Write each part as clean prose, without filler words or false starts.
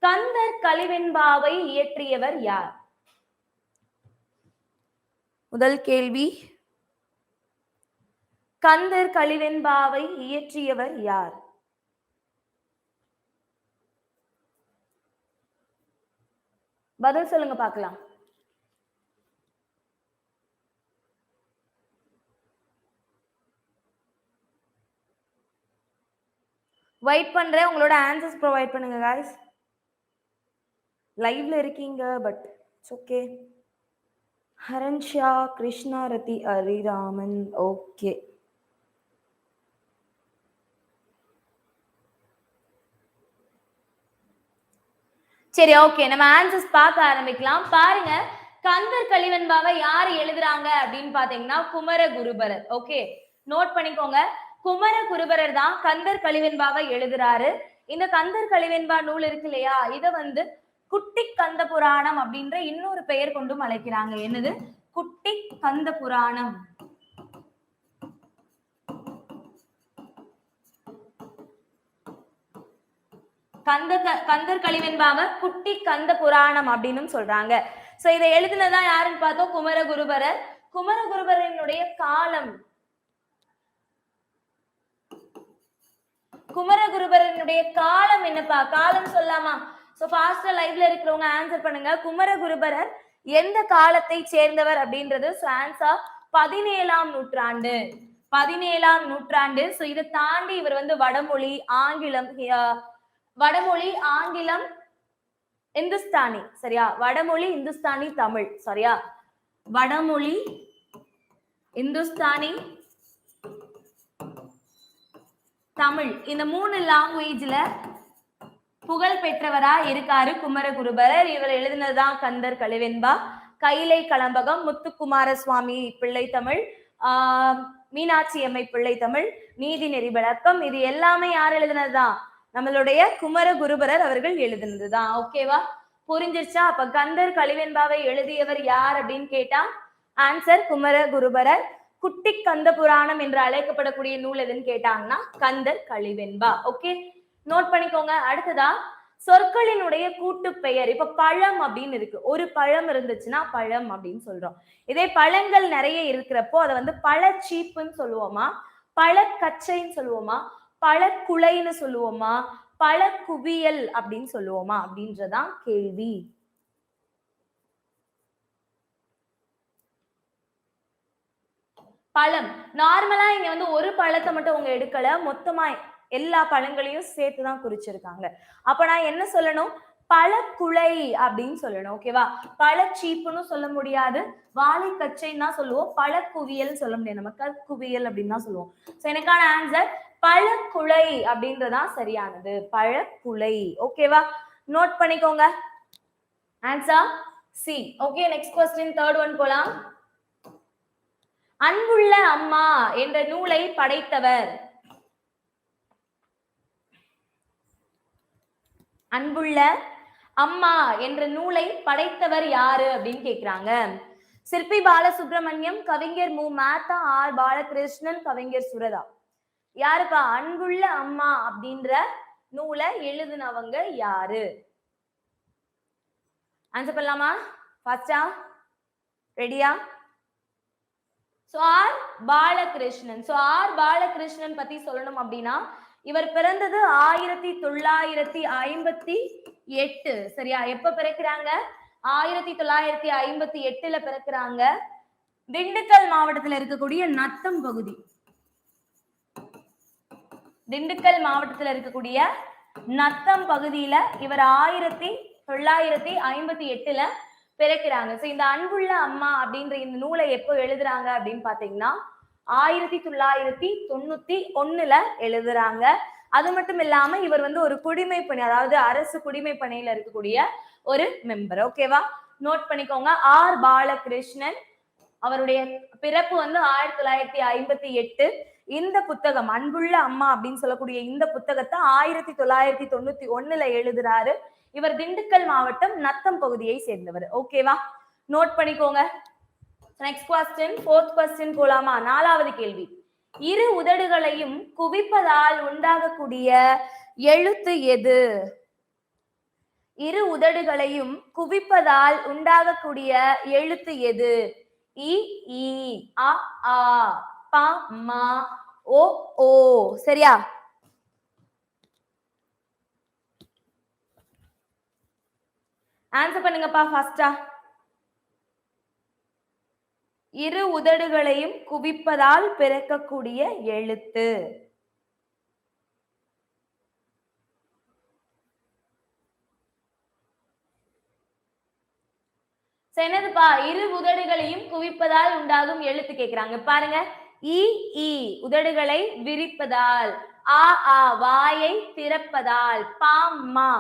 கந்தர் கலிவெண்பாவை இயற்றியவர் யார்? முதல் கேள்வி, கந்தர் கலிவெண்பாவை இயற்றியவர் யார்? பதில் சொல்லுங்க பார்க்கலாம். வெயிட் பண்றேன், உங்களோட ஆன்சர்ஸ் ப்ரொவைட் பண்ணுங்க गाइस. லைவ்ல இருக்கீங்க but it's okay. Haransha, Krishnarathi, Hariraman. Okay, சரி, ஓகே, நம்ம ஆன்சர்ஸ் பார்க்க ஆரம்பிக்கலாம். பாருங்க, கந்தர் கலிவெண்பாவை யார் எழுதுறாங்க அப்படின்னு பாத்தீங்கன்னா குமரகுருபரர். ஓகே, நோட் பண்ணிக்கோங்க, குமரகுருபரர் தான் கந்தர் கலிவெண்பாவை எழுதுறாரு. இந்த கந்தர் கலிவெண்பா நூல் இருக்கு இல்லையா, இத வந்து குட்டி கந்த புராணம் அப்படின்ற இன்னொரு பெயர் கொண்டும் அழைக்கிறாங்க. என்னது? குட்டி கந்த புராணம். கந்தர் கலிவெண்பாவை குட்டி கந்த புராணம் அப்படின்னு சொல்றாங்க. சோ இதை எழுதுனதான் யாருன்னு பார்த்தோம், குமரகுருபரர். குமரகுருபரனுடைய காலம், குமரகுருபரனுடைய காலம் என்னப்பா? காலம் சொல்லாமா? சோ ஃபாஸ்டா லைவ்ல இருக்கிறவங்க ஆன்சர் பண்ணுங்க. குமரகுருபரர் எந்த காலத்தை சேர்ந்தவர் அப்படின்றது. சோ ஆன்சர் 17ஆம் நூற்றாண்டு. 17ஆம் நூற்றாண்டு. சோ இதை தாண்டி இவர் வந்து வடமொழி, ஆங்கிலம், இந்துஸ்தானி, சரியா? வடமொழி, இந்துஸ்தானி, தமிழ், சரியா? வடமொழி, இந்துஸ்தானி, தமிழ், இந்த 3 லாங்குவேஜ்ல புகழ் பெற்றவரா இருக்காரு குமரகுருபரர். இவர் எழுதினதுதான் கந்தர் கலிவெண்பா. கைலை களம்பகம், முத்துக்குமார சுவாமி பிள்ளை தமிழ், மீனாட்சி அம்மை பிள்ளை தமிழ், நீதி நெறி விளக்கம், இது எல்லாமே யார் எழுதினதுதான்? நம்மளுடைய குமரகுருபரர் அவர்கள் எழுதினதுதான். ஓகேவா? புரிஞ்சிருச்சா? அப்ப கந்தர் கலிவெண்பாவை எழுதியவர் யார் அப்படின்னு கேட்டா ஆன்சர் குமரகுருபரர். குட்டி கந்த புராணம் என்று அழைக்கப்படக்கூடிய நூல் எதுன்னு கேட்டாங்கன்னா கந்தர் கலிவெண்பா. ஓகே, நோட் பண்ணிக்கோங்க. அடுத்ததா சொற்களினுடைய கூட்டு பெயர். இப்ப பழம் அப்படின்னு இருக்கு, ஒரு பழம் இருந்துச்சுன்னா பழம் அப்படின்னு சொல்றோம். இதே பழங்கள் நிறைய இருக்கிறப்போ அதை வந்து பழச்சீப்புன்னு சொல்லுவோமா, பழக்கச்சைன்னு சொல்லுவோமா, பழக்குலைன்னு சொல்லுவோமா, பழக்குவியல் அப்படின்னு சொல்லுவோமா அப்படின்றதான் கேள்வி. பழம் நார்மலா இங்க வந்து ஒரு பழத்தை மட்டும் உங்க எடுக்கல, மொத்தமா எல்லா பழங்களையும் சேர்த்துதான் குறிச்சிருக்காங்க. அப்ப நான் என்ன சொல்லணும்? பழக்குலை அப்படின்னு சொல்லணும். ஓகேவா? பழச்சீப்புன்னு சொல்ல முடியாது, வாழைக்கச்சைன்னு தான் சொல்லுவோம், பழக்குவியல் சொல்ல முடியாது, நம்ம கற்குவியல் அப்படின்னு தான் சொல்லுவோம். சோ எனக்கான ஆன்சர் பழக்குலை அப்படின்றதான் சரியானது, பழக்குலை. ஓகேவா? நோட் பண்ணிக்கோங்க. Answer C. Okay, next question, third one போலாம். அன்புள்ள அம்மா என்ற நூலை படைத்தவர். அன்புள்ள அம்மா என்ற நூலை படைத்தவர் யாரு அப்படின்னு கேக்குறாங்க. சிற்பி பாலசுப்ரமணியம், கவிஞர் மு. மேத்தா, ஆர். பாலகிருஷ்ணன், கவிஞர் சுரதா. யாருப்பா அன்புள்ள அம்மா அப்படின்ற நூலை எழுதினவங்க யாரு? ஆன்சர் பண்ணலாமா? ஃபாஸ்டா? ரெடியா? So R Balakrishnan. So R Balakrishnan பத்தி சொல்லணும் அப்படின்னா இவர் பிறந்தது 1958. சரியா? எப்ப பிறக்கிறாங்க? 1958 பிறக்கிறாங்க. திண்டுக்கல் மாவட்டத்தில் இருக்கக்கூடிய நத்தம் பகுதி, திண்டுக்கல் மாவட்டத்தில் இருக்கக்கூடிய நத்தம் பகுதியில இவர் 1958 பிறக்கிறாங்க. சோ இந்த அன்புள்ள அம்மா அப்படின்ற இந்த நூலை எப்போ எழுதுறாங்க அப்படின்னு பாத்தீங்கன்னா 1991 எழுதுறாங்க. அது மட்டும் இல்லாம இவர் வந்து ஒரு குடிமை பணி, அதாவது அரசு குடிமை பணியில இருக்கக்கூடிய ஒரு மெம்பர். ஓகேவா? நோட் பண்ணிக்கோங்க. ஆர் பாலகிருஷ்ணன், அவருடைய பிறப்பு வந்து 1958. இந்த புத்தகம் அன்புள்ள அம்மா அப்படின்னு சொல்லக்கூடிய இந்த புத்தகத்தை 1991 எழுதுறாரு. இவர் திண்டுக்கல் மாவட்டம் நத்தம் பகுதியை சேர்ந்தவர். ஓகேவா? நோட் பண்ணிக்கோங்க. நெக்ஸ்ட் क्वेश्चन, ஃபோர்த் क्वेश्चन போலாமா? நாலாவது கேள்வி. இரு உதடுகளையும் குவிப்பதால் உண்டாகக்கூடிய எழுத்து எது? இரு உதடுகளையும் குவிப்பதால் உண்டாகக்கூடிய எழுத்து எது? இ ஈ அ ஆ ப ம ஓ ஓ. சரியா? ஆன்சர் பண்ணுங்கப்பா ஃபாஸ்டா. இரு உதடுகளையும் குவிப்பதால் பிறக்கக்கூடிய எழுத்து. என்னதுப்பா? இரு உதடுகளையும் குவிப்பதால் உண்டாகும் எழுத்து கேக்குறாங்க. பாருங்க, இ ஈ உதடுகளை விரிப்பதால், ஆ ஆ வாயை திறப்பதால், பா மா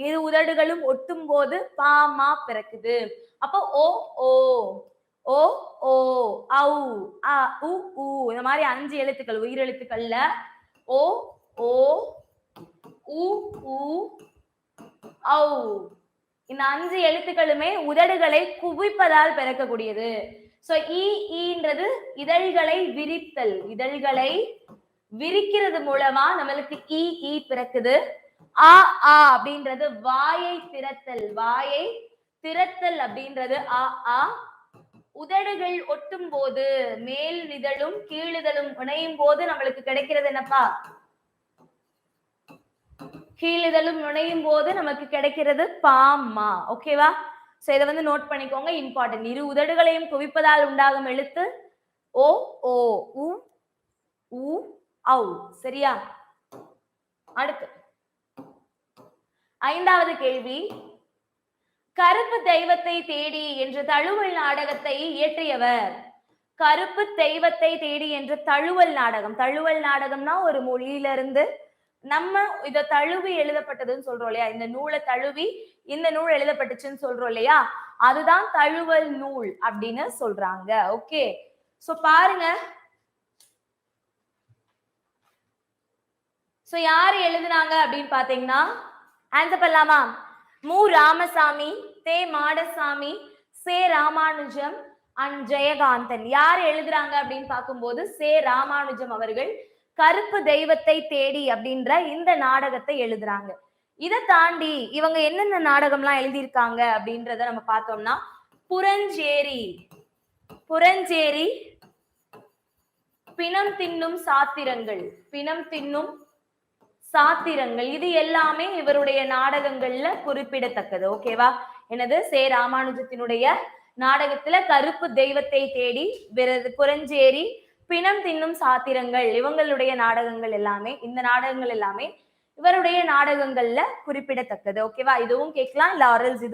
இரு உதடுகளும் ஒட்டும் போது பா மா பிறக்குது. அப்போ ஓ ஓ ஓ ஓ ஔ அ உ ஊ இந்த மாதிரி 5 எழுத்துக்கள் உயிரெழுத்துக்கள்ல ஓ ஓ உ ஊ ஔ இந்த 5 எழுத்துக்களுமே உதடுகளை குவிப்பதால் பிறக்கக்கூடியது. சோ ஈன்றது இதழ்களை விரித்தல், இதழ்களை விரிக்கிறது மூலமா நம்மளுக்கு ஈ பிறக்குது. ஆ ஆ அப்படின்றது வாயை திறத்தல், வாயை திறத்தல் அப்படின்றது ஆ ஆ. உதடுகள் ஒட்டும் போது மேல் இதழும் கீழிதழும் இணையும் போது நம்மளுக்கு கிடைக்கிறது என்னப்பா? கீழிதழும் நுழையும் போது நமக்கு கிடைக்கிறது பாமா. ஓகேவா? சோ இதை வந்து நோட் பண்ணிக்கோங்க, இம்பார்ட்டன்ட். இரு உதடுகளையும் குவிப்பதால் உண்டாகும் எழுத்து ஓ ஓ உ ஊ ஔ. சரியா? அடுத்து 5வது கேள்வி. கருப்பு தெய்வத்தை தேடி என்ற தழுவல் நாடகத்தை இயற்றியவர்? கருப்பு தெய்வத்தை தேடி என்ற தழுவல் நாடகம். தழுவல் நாடகம்னா ஒரு மொழியிலிருந்து நம்ம இத தழுவி எழுதப்பட்டதுன்னு சொல்றோம் இல்லையா? இந்த நூலை தழுவி இந்த நூல் எழுதப்பட்டுச்சுன்னு சொல்றோம் இல்லையா? அதுதான் தழுவல் நூல் அப்படின்னு சொல்றாங்க. ஓகே, சோ பாருங்க. சோ யார் எழுதுனாங்க அப்படின்னு பாத்தீங்கன்னா, ஆன்சர் பண்ணலாமா? மு ராமசாமி, தே மாடசாமி, சே ராமானுஜம் அண்ட் ஜெயகாந்தன். யார் எழுதுறாங்க அப்படின்னு பார்க்கும்போது சே ராமானுஜம் அவர்கள் கருப்பு தெய்வத்தை தேடி அப்படின்ற இந்த நாடகத்தை எழுதுறாங்க. இதை தாண்டி இவங்க என்னென்ன நாடகம்லாம் எழுதியிருக்காங்க அப்படின்றத நம்ம பார்த்தோம்னா, புறஞ்சேரி, புறஞ்சேரி, பிணம் தின்னும் சாத்திரங்கள், பிணம் தின்னும் சாத்திரங்கள், இது எல்லாமே இவருடைய நாடகங்கள்ல குறிப்பிடத்தக்கது. ஓகேவா? எனது சே ராமானுஜத்தினுடைய நாடகத்துல கருப்பு தெய்வத்தை தேடி, புறஞ்சேரி, பிணம் தின்னும் சாத்திரங்கள் இவங்களுடைய நாடகங்கள் எல்லாமே, இந்த நாடகங்கள் எல்லாமே இவருடைய நாடகங்கள்ல குறிப்பிடத்தக்கது. ஓகேவா? இதுவும் கேட்கலாம், இல்ல ஆரல்ஸ் இதுவும்